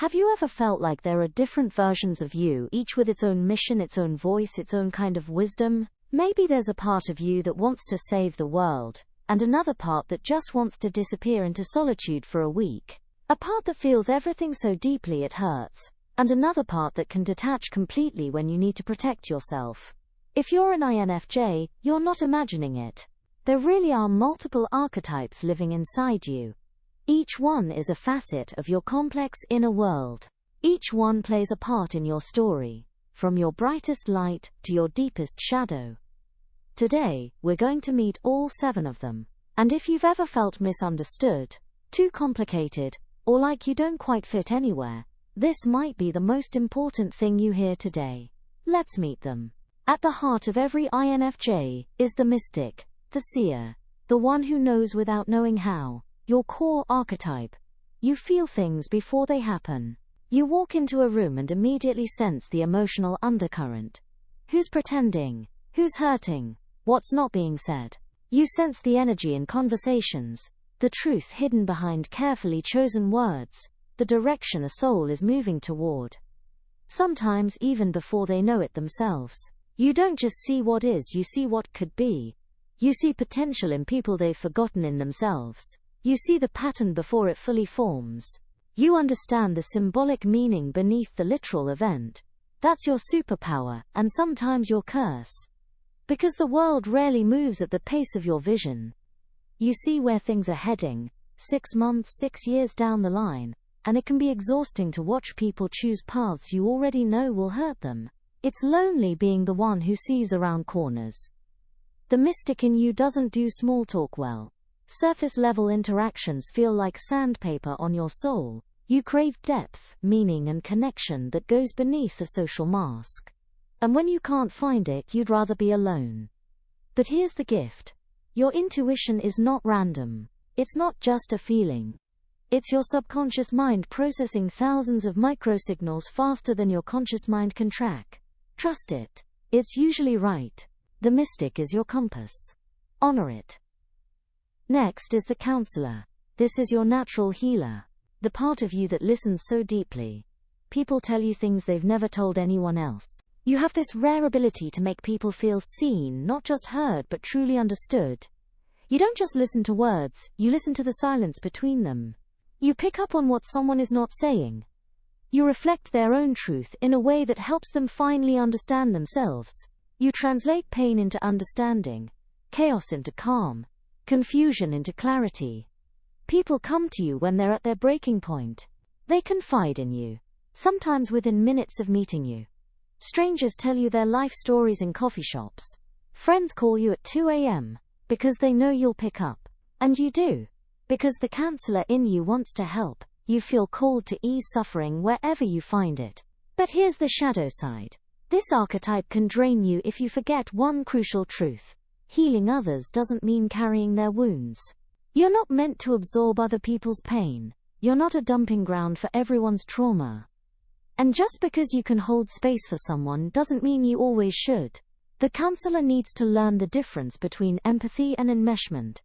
Have you ever felt like there are different versions of you, each with its own mission, its own voice, its own kind of wisdom? Maybe there's a part of you that wants to save the world, and another part that just wants to disappear into solitude for a week. A part that feels everything so deeply it hurts, and another part that can detach completely when you need to protect yourself. If you're an INFJ, you're not imagining it. There really are multiple archetypes living inside you. Each one is a facet of your complex inner world. Each one plays a part in your story, from your brightest light to your deepest shadow. Today, we're going to meet all 7 of them. And if you've ever felt misunderstood, too complicated, or like you don't quite fit anywhere, this might be the most important thing you hear today. Let's meet them. At the heart of every INFJ is the mystic, the seer, the one who knows without knowing how. Your core archetype. You feel things before they happen. You walk into a room and immediately sense the emotional undercurrent. Who's pretending? Who's hurting? What's not being said? You sense the energy in conversations, the truth hidden behind carefully chosen words, the direction a soul is moving toward. Sometimes even before they know it themselves. You don't just see what is, you see what could be. You see potential in people they've forgotten in themselves. You see the pattern before it fully forms. You understand the symbolic meaning beneath the literal event. That's your superpower, and sometimes your curse. Because the world rarely moves at the pace of your vision. You see where things are heading, 6 months, 6 years down the line, and it can be exhausting to watch people choose paths you already know will hurt them. It's lonely being the one who sees around corners. The mystic in you doesn't do small talk well. Surface-level interactions feel like sandpaper on your soul. You crave depth, meaning and connection that goes beneath a social mask. And when you can't find it, you'd rather be alone. But here's the gift. Your intuition is not random. It's not just a feeling. It's your subconscious mind processing thousands of microsignals faster than your conscious mind can track. Trust it. It's usually right. The mystic is your compass. Honor it. Next is the counselor. This is your natural healer. The part of you that listens so deeply. People tell you things they've never told anyone else. You have this rare ability to make people feel seen, not just heard but truly understood. You don't just listen to words, you listen to the silence between them. You pick up on what someone is not saying. You reflect their own truth in a way that helps them finally understand themselves. You translate pain into understanding, chaos into calm, confusion into clarity. People come to you when they're at their breaking point. They confide in you, sometimes within minutes of meeting you. Strangers tell you their life stories in coffee shops. Friends call you at 2 a.m. because they know you'll pick up. And you do. Because the counselor in you wants to help. You feel called to ease suffering wherever you find it. But here's the shadow side. This archetype can drain you if you forget one crucial truth. Healing others doesn't mean carrying their wounds. You're not meant to absorb other people's pain. You're not a dumping ground for everyone's trauma. And just because you can hold space for someone doesn't mean you always should. The counselor needs to learn the difference between empathy and enmeshment,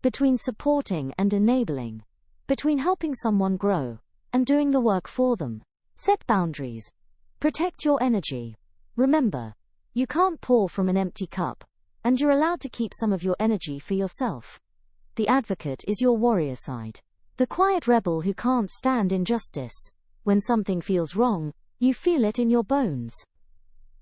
between supporting and enabling, between helping someone grow and doing the work for them. Set boundaries. Protect your energy. Remember, you can't pour from an empty cup, and you're allowed to keep some of your energy for yourself. The advocate is your warrior side. The quiet rebel who can't stand injustice. When something feels wrong, you feel it in your bones.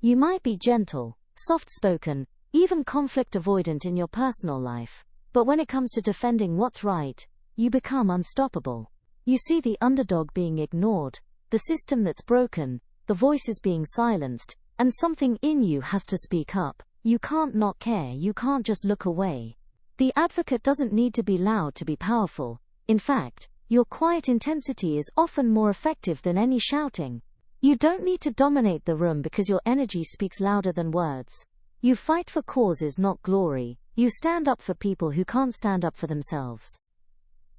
You might be gentle, soft-spoken, even conflict-avoidant in your personal life, but when it comes to defending what's right, you become unstoppable. You see the underdog being ignored, the system that's broken, the voices being silenced, and something in you has to speak up. You can't not care, you can't just look away. The advocate doesn't need to be loud to be powerful. In fact, your quiet intensity is often more effective than any shouting. You don't need to dominate the room because your energy speaks louder than words. You fight for causes, not glory. You stand up for people who can't stand up for themselves.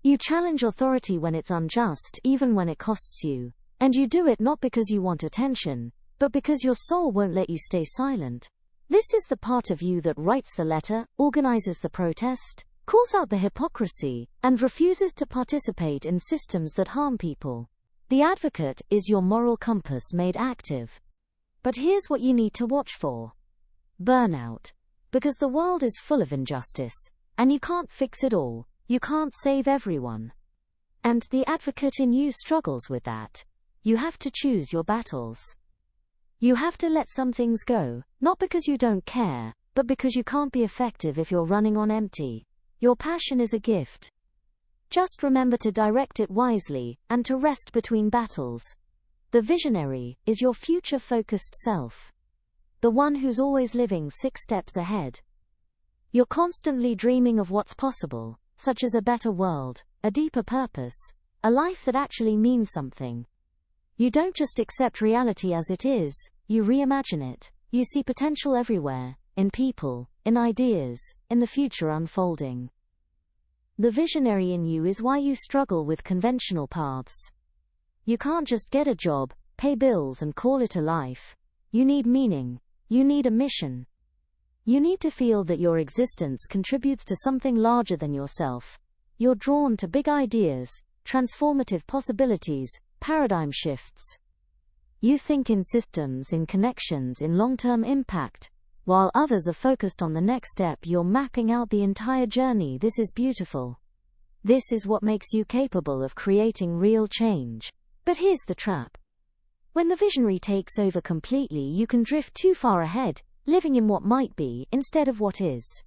You challenge authority when it's unjust, even when it costs you. And you do it not because you want attention, but because your soul won't let you stay silent. This is the part of you that writes the letter, organizes the protest, calls out the hypocrisy, and refuses to participate in systems that harm people. The advocate is your moral compass made active. But here's what you need to watch for. Burnout. Because the world is full of injustice, and you can't fix it all, you can't save everyone. And the advocate in you struggles with that. You have to choose your battles. You have to let some things go, not because you don't care, but because you can't be effective if you're running on empty. Your passion is a gift. Just remember to direct it wisely, and to rest between battles. The visionary is your future-focused self. The one who's always living 6 steps ahead. You're constantly dreaming of what's possible, such as a better world, a deeper purpose, a life that actually means something. You don't just accept reality as it is, you reimagine it. You see potential everywhere, in people, in ideas, in the future unfolding. The visionary in you is why you struggle with conventional paths. You can't just get a job, pay bills and call it a life. You need meaning. You need a mission. You need to feel that your existence contributes to something larger than yourself. You're drawn to big ideas, transformative possibilities, paradigm shifts. You think in systems, in connections, in long-term impact. While others are focused on the next step, you're mapping out the entire journey. This is beautiful. This is what makes you capable of creating real change. But here's the trap. When the visionary takes over completely, you can drift too far ahead, living in what might be instead of what is.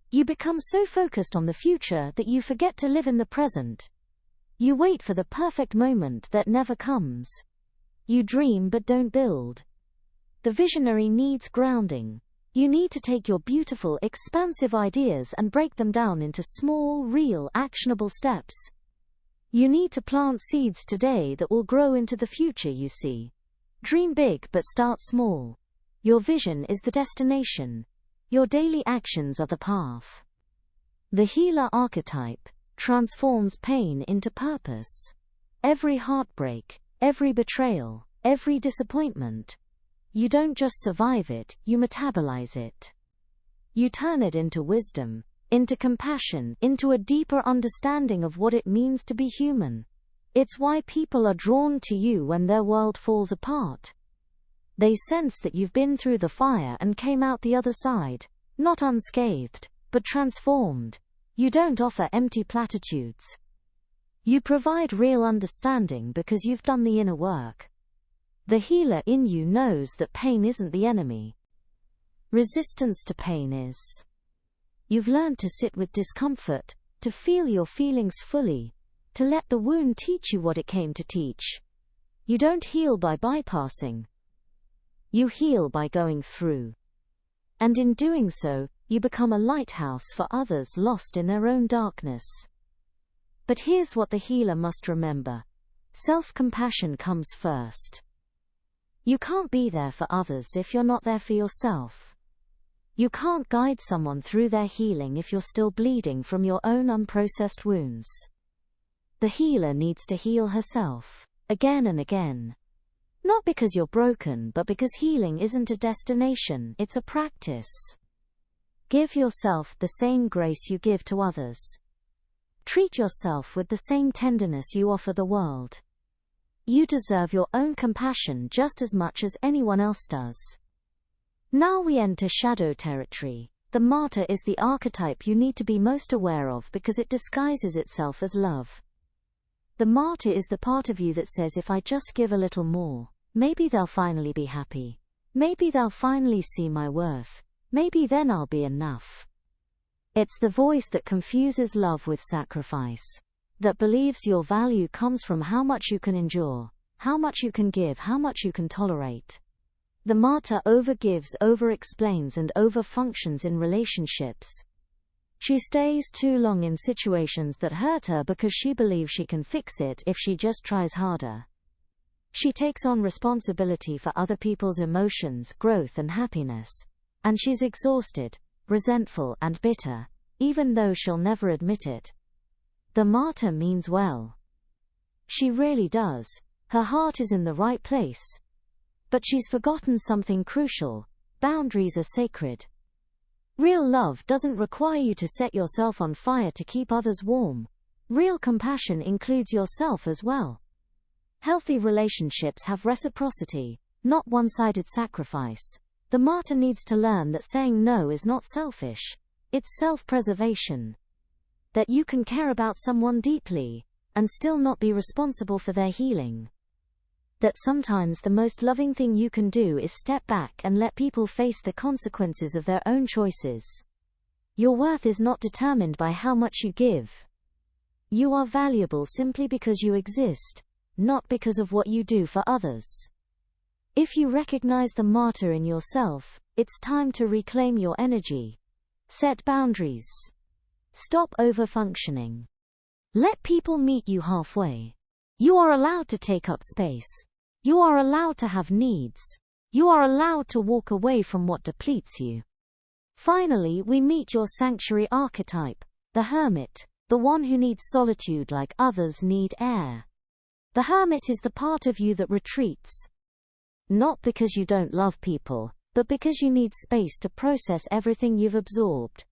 You become so focused on the future that you forget to live in the present. You wait for the perfect moment that never comes. You dream but don't build. The visionary needs grounding. You need to take your beautiful, expansive ideas and break them down into small, real, actionable steps. You need to plant seeds today that will grow into the future you see. Dream big but start small. Your vision is the destination. Your daily actions are the path. The healer archetype transforms pain into purpose. Every heartbreak, every betrayal, every disappointment, you don't just survive it, you metabolize it. You turn it into wisdom, into compassion, into a deeper understanding of what it means to be human. It's why people are drawn to you when their world falls apart. They sense that you've been through the fire and came out the other side, not unscathed, but transformed. You don't offer empty platitudes. You provide real understanding because you've done the inner work. The healer in you knows that pain isn't the enemy. Resistance to pain is. You've learned to sit with discomfort, to feel your feelings fully, to let the wound teach you what it came to teach. You don't heal by bypassing. You heal by going through. And in doing so, you become a lighthouse for others lost in their own darkness. But here's what the healer must remember. Self-compassion comes first. You can't be there for others if you're not there for yourself. You can't guide someone through their healing if you're still bleeding from your own unprocessed wounds. The healer needs to heal herself, again and again. Not because you're broken, but because healing isn't a destination, it's a practice. Give yourself the same grace you give to others. Treat yourself with the same tenderness you offer the world. You deserve your own compassion just as much as anyone else does. Now we enter shadow territory. The martyr is the archetype you need to be most aware of because it disguises itself as love. The martyr is the part of you that says, if I just give a little more, maybe they'll finally be happy. Maybe they'll finally see my worth. Maybe then I'll be enough. It's the voice that confuses love with sacrifice. That believes your value comes from how much you can endure, how much you can give, how much you can tolerate. The martyr overgives, over-explains and over-functions in relationships. She stays too long in situations that hurt her because she believes she can fix it if she just tries harder. She takes on responsibility for other people's emotions, growth and happiness. And she's exhausted, resentful and bitter, even though she'll never admit it. The martyr means well. She really does. Her heart is in the right place. But she's forgotten something crucial. Boundaries are sacred. Real love doesn't require you to set yourself on fire to keep others warm. Real compassion includes yourself as well. Healthy relationships have reciprocity, not one-sided sacrifice. The martyr needs to learn that saying no is not selfish. It's self-preservation. That you can care about someone deeply, and still not be responsible for their healing. That sometimes the most loving thing you can do is step back and let people face the consequences of their own choices. Your worth is not determined by how much you give. You are valuable simply because you exist, not because of what you do for others. If you recognize the martyr in yourself, it's time to reclaim your energy. Set boundaries. Stop overfunctioning. Let people meet you halfway. You are allowed to take up space. You are allowed to have needs. You are allowed to walk away from what depletes you. Finally, we meet your sanctuary archetype, the Hermit, the one who needs solitude like others need air. The Hermit is the part of you that retreats. Not because you don't love people, but because you need space to process everything you've absorbed.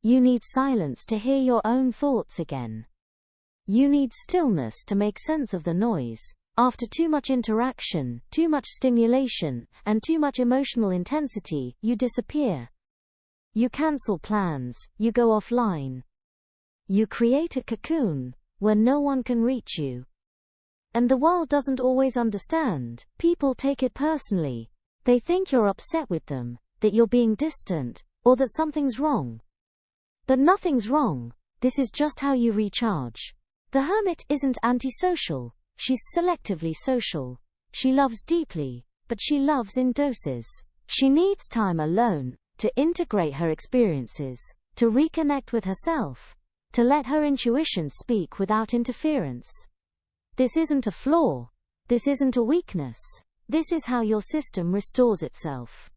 You need silence to hear your own thoughts again. You need stillness to make sense of the noise. After too much interaction, too much stimulation, and too much emotional intensity, you disappear. You cancel plans, you go offline. You create a cocoon, where no one can reach you. And the world doesn't always understand. People take it personally. They think you're upset with them, that you're being distant, or that something's wrong. But nothing's wrong. This is just how you recharge. The Hermit isn't antisocial. She's selectively social. She loves deeply, but she loves in doses. She needs time alone, to integrate her experiences, to reconnect with herself, to let her intuition speak without interference. This isn't a flaw. This isn't a weakness. This is how your system restores itself.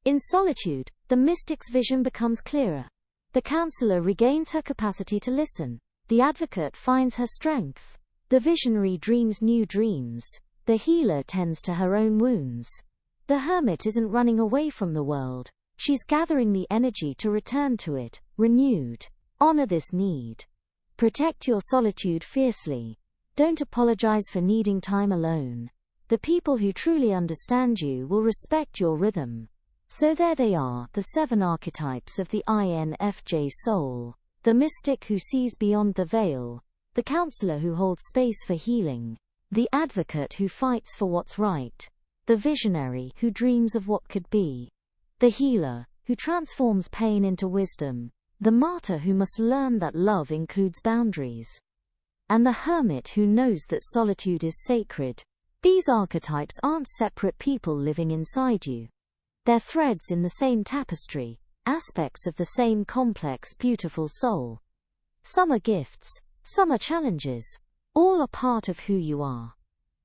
In solitude, the mystic's vision becomes clearer. The Counsellor regains her capacity to listen. The Advocate finds her strength. The Visionary dreams new dreams. The Healer tends to her own wounds. The Hermit isn't running away from the world. She's gathering the energy to return to it, renewed. Honor this need. Protect your solitude fiercely. Don't apologize for needing time alone. The people who truly understand you will respect your rhythm. So there they are, the 7 archetypes of the INFJ soul. The mystic who sees beyond the veil. The Counsellor who holds space for healing. The Advocate who fights for what's right. The Visionary who dreams of what could be. The Healer who transforms pain into wisdom. The Martyr who must learn that love includes boundaries. And the Hermit who knows that solitude is sacred. These archetypes aren't separate people living inside you. They're threads in the same tapestry, aspects of the same complex, beautiful soul. Some are gifts, some are challenges. All are part of who you are.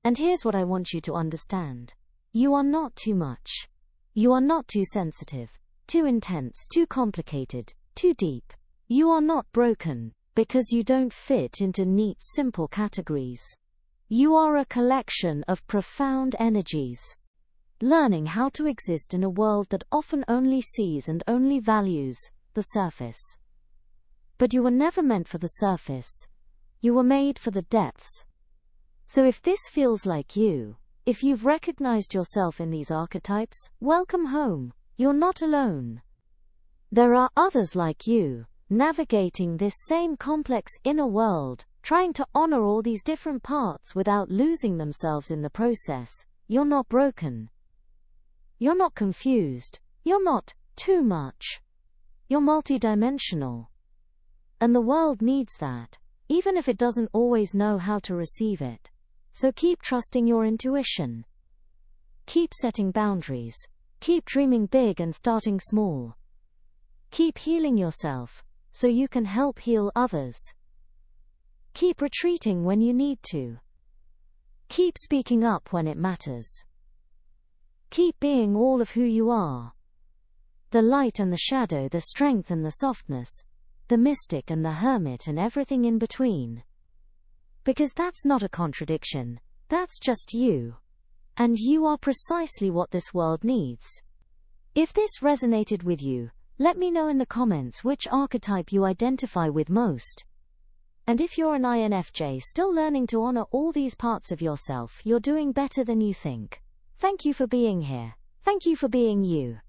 And here's what I want you to understand. You are not too much. You are not too sensitive, too intense, too complicated, too deep. You are not broken, because you don't fit into neat, simple categories. You are a collection of profound energies. Learning how to exist in a world that often only sees and only values the surface. But you were never meant for the surface. You were made for the depths. So if this feels like you, if you've recognized yourself in these archetypes, welcome home. You're not alone. There are others like you, navigating this same complex inner world, trying to honor all these different parts without losing themselves in the process. You're not broken. You're not confused. You're not too much. You're multidimensional. And the world needs that, even if it doesn't always know how to receive it. So keep trusting your intuition. Keep setting boundaries. Keep dreaming big and starting small. Keep healing yourself, so you can help heal others. Keep retreating when you need to. Keep speaking up when it matters. Keep being all of who you are. The light and the shadow, the strength and the softness, the mystic and the hermit and everything in between. Because that's not a contradiction, that's just you. And you are precisely what this world needs. If this resonated with you, let me know in the comments which archetype you identify with most. And if you're an INFJ still learning to honor all these parts of yourself, you're doing better than you think. Thank you for being here. Thank you for being you.